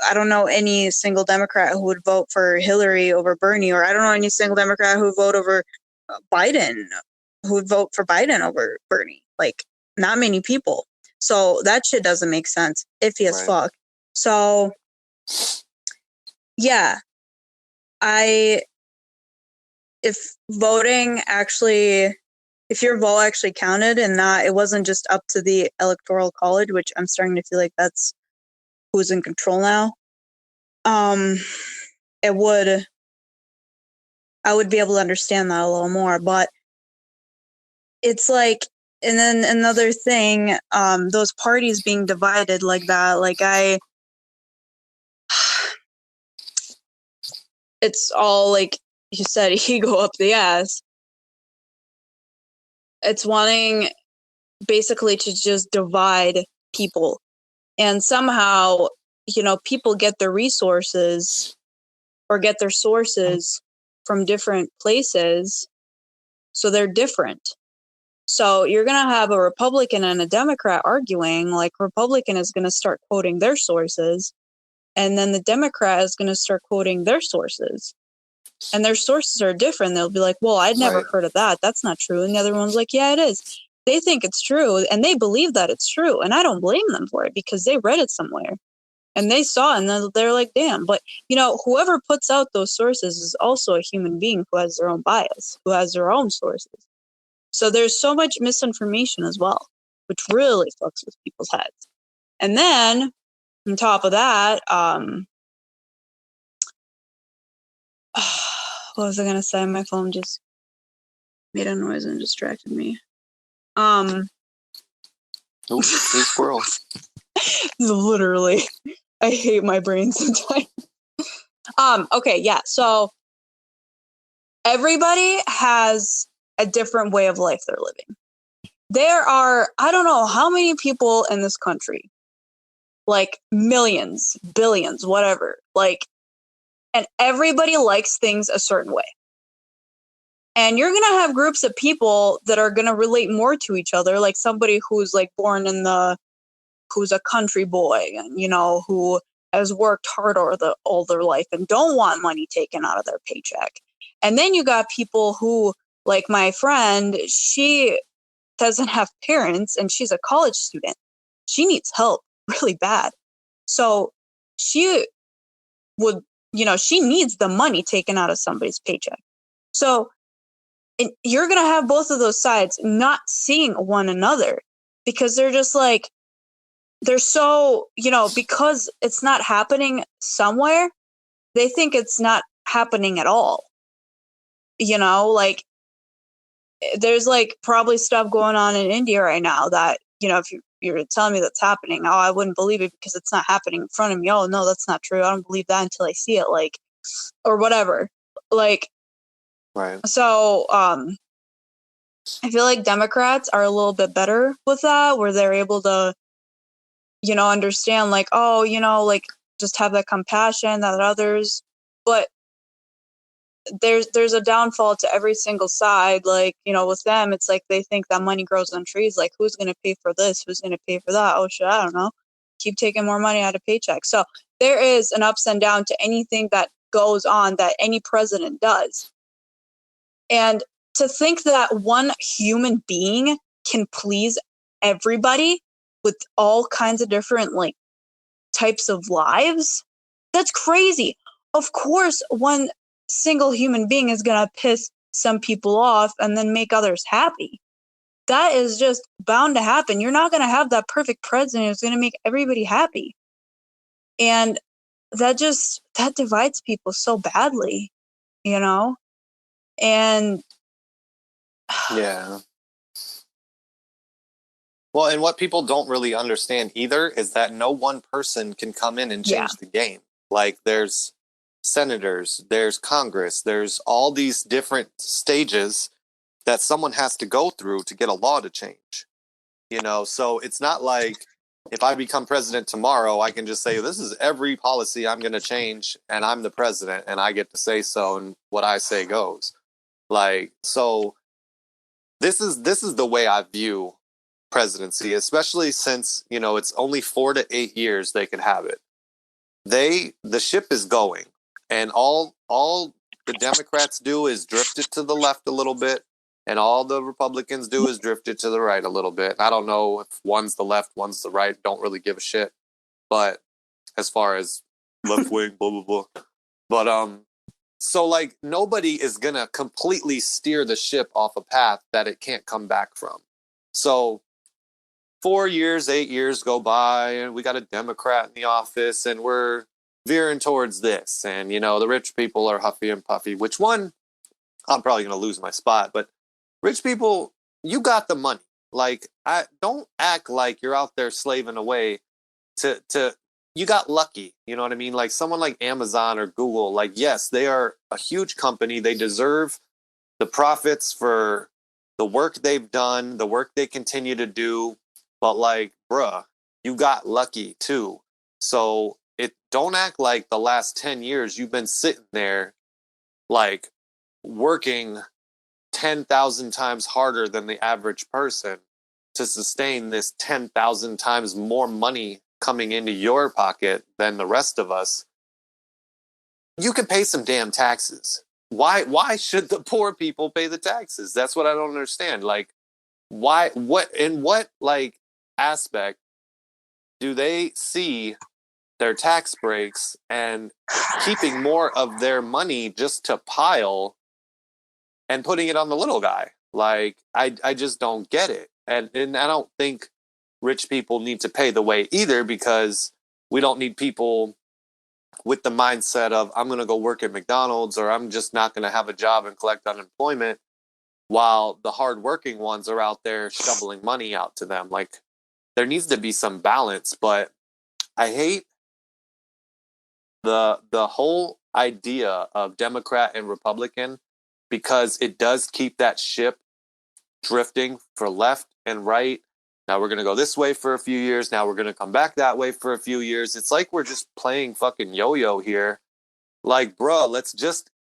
B: I don't know any single Democrat who would vote for Hillary over Bernie, or I don't know any single Democrat who would vote over Biden, who would vote for Biden over Bernie. Like, not many people. So that shit doesn't make sense. Iffy as fuck. So, yeah, if your vote actually counted and not, it wasn't just up to the Electoral College, which I'm starting to feel like that's who's in control now. I would be able to understand that a little more, but it's like, and then another thing, those parties being divided like that, like it's all like you said, ego up the ass. It's wanting basically to just divide people. And somehow, you know, people get their resources or get their sources from different places. So they're different. So you're going to have a Republican and a Democrat arguing. Like, Republican is going to start quoting their sources, and then the Democrat is going to start quoting their sources. And their sources are different. They'll be like, well, I'd never heard of that. That's not true. And the other one's like, yeah, it is. They think it's true, and they believe that it's true. And I don't blame them for it, because they read it somewhere. And they saw it, and they're like, damn. But, you know, whoever puts out those sources is also a human being who has their own bias, who has their own sources. So there's so much misinformation as well, which really fucks with people's heads. And then, on top of that, what was I going to say? My phone just made a noise and distracted me.
A: Ooh, squirrel.
B: Literally. I hate my brain sometimes. Okay, yeah. So everybody has a different way of life they're living. There are, I don't know how many people in this country, like millions, billions, whatever, like, and everybody likes things a certain way. And you're going to have groups of people that are going to relate more to each other, like somebody who's like born who's a country boy, and, you know, who has worked hard all their life and don't want money taken out of their paycheck. And then you got people who, like my friend, she doesn't have parents and she's a college student. She needs help really bad. So she would, you know, she needs the money taken out of somebody's paycheck. So you're going to have both of those sides not seeing one another, because they're just like, they're so, you know, because it's not happening somewhere, they think it's not happening at all. You know, like, there's like probably stuff going on in India right now that, you know, if you're telling me that's happening, oh, I wouldn't believe it because it's not happening in front of me. Oh, no, that's not true. I don't believe that until I see it, like, or whatever. Like,
A: right.
B: So, I feel like Democrats are a little bit better with that, where they're able to, you know, understand, like, oh, you know, like, just have that compassion that others, but there's a downfall to every single side. Like, you know, with them, it's like they think that money grows on trees. Like, who's going to pay for this? Who's going to pay for that? Oh shit, I don't know. Keep taking more money out of paycheck. So there is an ups and down to anything that goes on, that any president does. And to think that one human being can please everybody with all kinds of different, like, types of lives, that's crazy. Of course, one single human being is going to piss some people off and then make others happy. That is just bound to happen. You're not going to have that perfect president who's going to make everybody happy. And that divides people so badly, you know? And
A: Yeah. Well, and what people don't really understand either is that no one person can come in and
B: yeah,
A: change the game. Like there's senators, there's Congress, there's all these different stages that someone has to go through to get a law to change. You know, so it's not like if I become president tomorrow, I can just say this is every policy I'm going to change and I'm the president and I get to say so and what I say goes. Like so this is the way I view presidency, especially since, you know, it's only 4 to 8 years they can have it. The ship is going and all the Democrats do is drift it to the left a little bit and all the Republicans do is drift it to the right a little bit. I don't know if one's the left, one's the right, don't really give a shit. But as far as left wing, blah blah blah. But so like nobody is gonna completely steer the ship off a path that it can't come back from. So 4 years, 8 years go by, and we got a Democrat in the office, and we're veering towards this. And, you know, the rich people are huffy and puffy, which one, I'm probably going to lose my spot. But rich people, you got the money. Like, I don't act like you're out there slaving away to you got lucky. You know what I mean? Like someone like Amazon or Google, like, yes, they are a huge company. They deserve the profits for the work they've done, the work they continue to do. But like, bruh, you got lucky too. So it don't act like the last 10 years you've been sitting there like working 10,000 times harder than the average person to sustain this 10,000 times more money coming into your pocket than the rest of us. You can pay some damn taxes. Why should the poor people pay the taxes? That's what I don't understand. Like why what in what like aspect do they see their tax breaks and keeping more of their money just to pile and putting it on the little guy? Like I just don't get it. And I don't think rich people need to pay the way either, because we don't need people with the mindset of I'm going to go work at McDonald's or I'm just not going to have a job and collect unemployment while the hardworking ones are out there shoveling money out to them. Like there needs to be some balance, but I hate the whole idea of Democrat and Republican, because it does keep that ship drifting for left and right. Now we're going to go this way for a few years. Now we're going to come back that way for a few years. It's like we're just playing fucking yo-yo here. Like, bro, let's just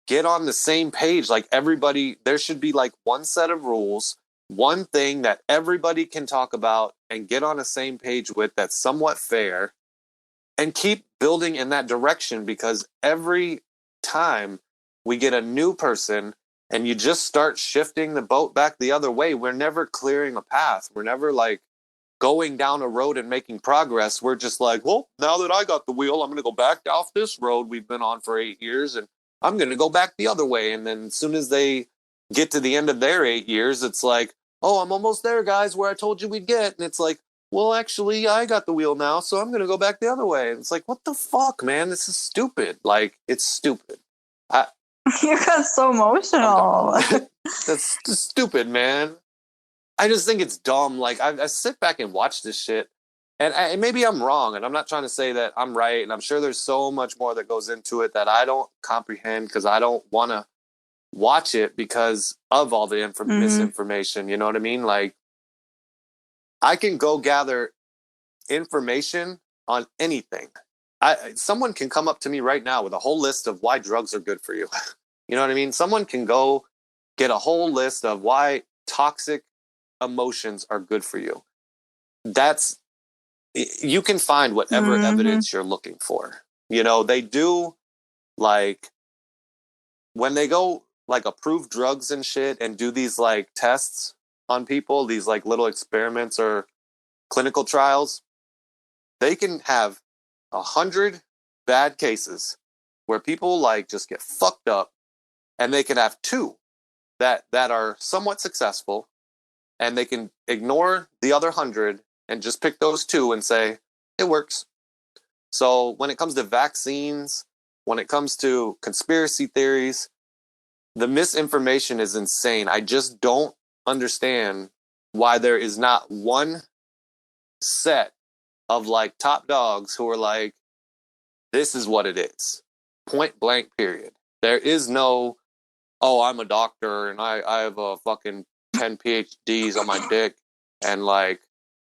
A: get on the same page. Like everybody, there should be like one set of rules, one thing that everybody can talk about and get on the same page with that's somewhat fair, and keep building in that direction, because every time we get a new person and you just start shifting the boat back the other way, we're never clearing a path. We're never like going down a road and making progress. We're just like, well, now that I got the wheel, I'm going to go back off this road we've been on for 8 years and I'm going to go back the other way. And then as soon as they get to the end of their 8 years, it's like, oh, I'm almost there, guys, where I told you we'd get. And it's like, well, actually, I got the wheel now, so I'm going to go back the other way. And it's like, what the fuck, man? This is stupid. Like, it's stupid.
B: you got so emotional.
A: That's just stupid, man. I just think it's dumb. Like, I sit back and watch this shit, and maybe I'm wrong, and I'm not trying to say that I'm right, and I'm sure there's so much more that goes into it that I don't comprehend because I don't want to watch it because of all the misinformation. You know what I mean? Like, I can go gather information on anything. Someone can come up to me right now with a whole list of why drugs are good for you. You know what I mean? Someone can go get a whole list of why toxic emotions are good for you. That's, you can find whatever evidence you're looking for. You know, they do, like, when they go like approve drugs and shit and do these like tests on people, these like little experiments or clinical trials, they can have 100 bad cases where people like just get fucked up, and they can have two that are somewhat successful, and they can ignore the other 100 and just pick those two and say it works. So when it comes to vaccines, when it comes to conspiracy theories, the misinformation is insane. I just don't understand why there is not one set of like top dogs who are like, this is what it is. Point blank, period. There is no, oh, I'm a doctor and I have a fucking 10 PhDs on my dick and like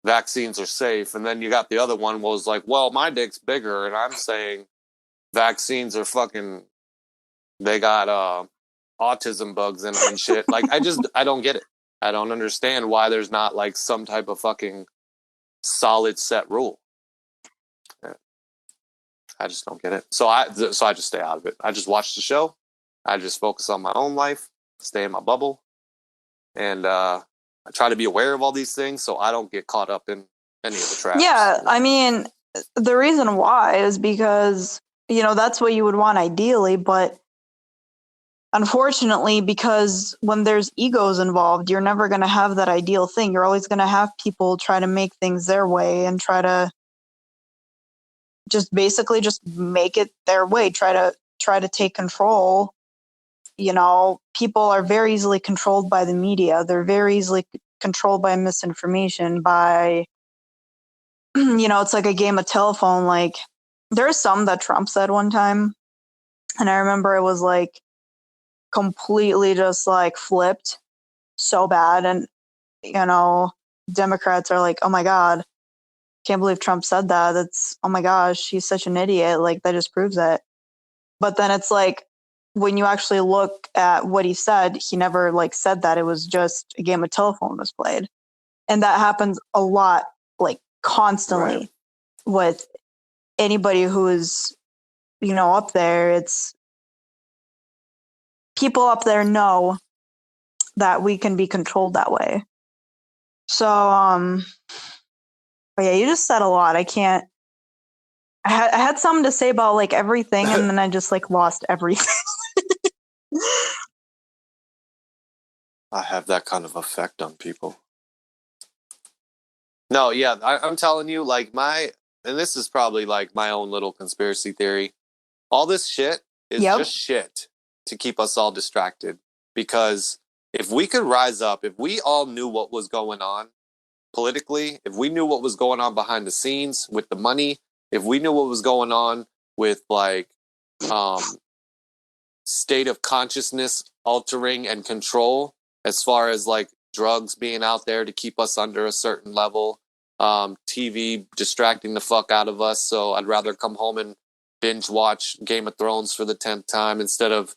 A: vaccines are safe. And then you got the other one was like, well, my dick's bigger and I'm saying vaccines are fucking, they got autism bugs in them and shit. Like, I don't get it. I don't understand why there's not like some type of fucking solid set rule. I just don't get it. So I just stay out of it. I just watch the show. I just focus on my own life, stay in my bubble, and I try to be aware of all these things so I don't get caught up in any of the traps.
B: Yeah, I mean, the reason why is because, you know, that's what you would want ideally, but unfortunately, because when there's egos involved, you're never going to have that ideal thing. You're always going to have people try to make things their way and try to just basically just make it their way, try to take control. You know, people are very easily controlled by the media. They're very easily controlled by misinformation, by, you know, it's like a game of telephone. Like, there's some that Trump said one time, and I remember it was like completely just like flipped so bad. And, you know, Democrats are like, oh my God, can't believe Trump said that. That's, oh my gosh, he's such an idiot. Like, that just proves it. But then it's like, when you actually look at what he said, he never like said that. It was just a game of telephone was played. And that happens a lot, like constantly, right, with anybody who is, you know, up there. It's people up there know that we can be controlled that way. So, but yeah, you just said a lot. I had something to say about like everything, and then I just like lost everything.
A: I have that kind of effect on people. No, yeah, I'm telling you, like and this is probably like my own little conspiracy theory. All this shit is just shit to keep us all distracted. Because if we could rise up, if we all knew what was going on politically, if we knew what was going on behind the scenes with the money, if we knew what was going on with like state of consciousness altering and control, as far as like drugs being out there to keep us under a certain level, TV distracting the fuck out of us. So I'd rather come home and binge watch Game of Thrones for the 10th time instead of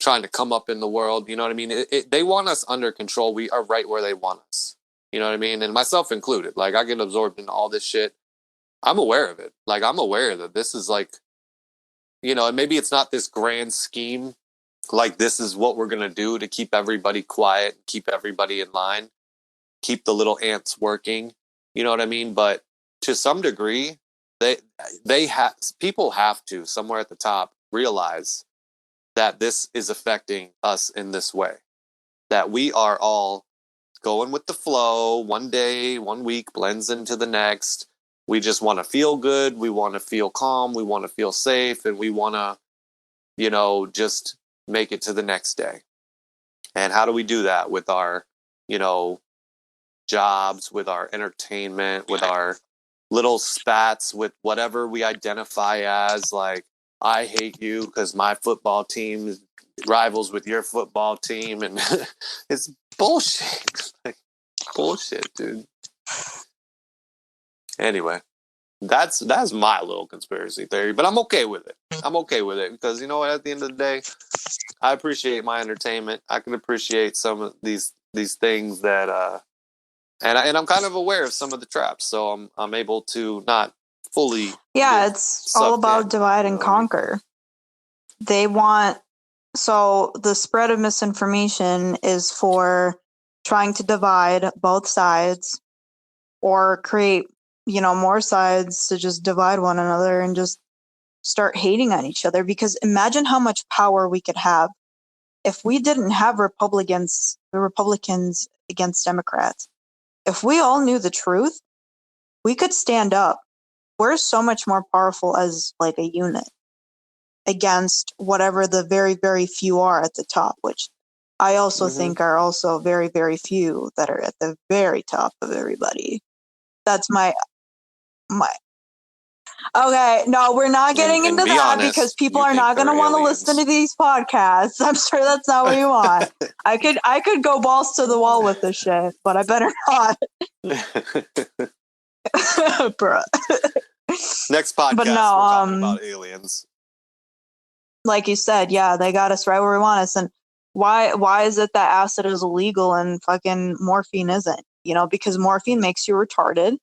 A: trying to come up in the world. You know what I mean? They want us under control. We are right where they want us. You know what I mean? And myself included. Like, I get absorbed in all this shit. I'm aware of it. Like, I'm aware that this is like, you know, and maybe it's not this grand scheme. Like, this is what we're going to do to keep everybody quiet, keep everybody in line, keep the little ants working. You know what I mean? But to some degree, people have to, somewhere at the top, realize that this is affecting us in this way. That we are all going with the flow. One day, 1 week blends into the next. We just want to feel good. We want to feel calm. We want to feel safe. And we want to, you know, just make it to the next day. And how do we do that? With our, you know, jobs, with our entertainment, with our little spats, with whatever we identify as. Like, I hate you because my football team rivals with your football team. And it's bullshit. Like, bullshit, dude. Anyway, that's my little conspiracy theory, but I'm okay with it. I'm okay with it because, you know what, at the end of the day, I appreciate my entertainment. I can appreciate some of these things that and I'm kind of aware of some of the traps, so I'm able to not fully.
B: Yeah, it's all about divide and conquer. They want, so the spread of misinformation is for trying to divide both sides or create, you know, more sides to just divide one another and just start hating on each other. Because imagine how much power we could have if we didn't have Republicans against Democrats. If we all knew the truth, we could stand up
C: we're so much more powerful as like a unit against whatever the very, very few are at the top, which I also think are also very, very few that are at the very top of everybody. That's my. Okay, no, we're not getting into
A: be
C: that
A: honest,
C: because people
A: you
C: are
A: think
C: not going to
A: they're
C: want to
A: aliens.
C: listen to these podcasts. I'm sure that's not what you want. I could go balls to the wall with this shit, but I better not. Bruh.
A: Next podcast,
C: But no,
A: we're talking about aliens.
C: Like you said, yeah, they got us right where we want us. And why is it that acid is illegal and fucking morphine isn't? You know, because morphine makes you retarded,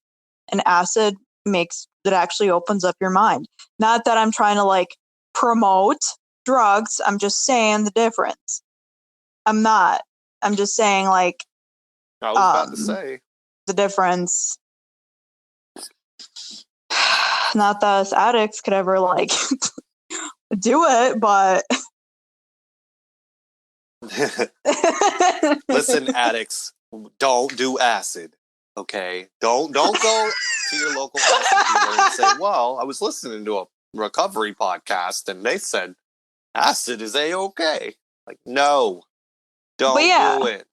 C: and acid makes it actually opens up your mind. Not that I'm trying to like promote drugs. I'm just saying the difference. I'm not. I'm just saying like
A: I was about to say
C: the difference. Not that us addicts could ever like do it, but
A: listen, addicts, don't do acid. Okay, don't go to your local acid dealer and say, "Well, I was listening to a recovery podcast and they said acid is a-okay." Like, no, don't do it.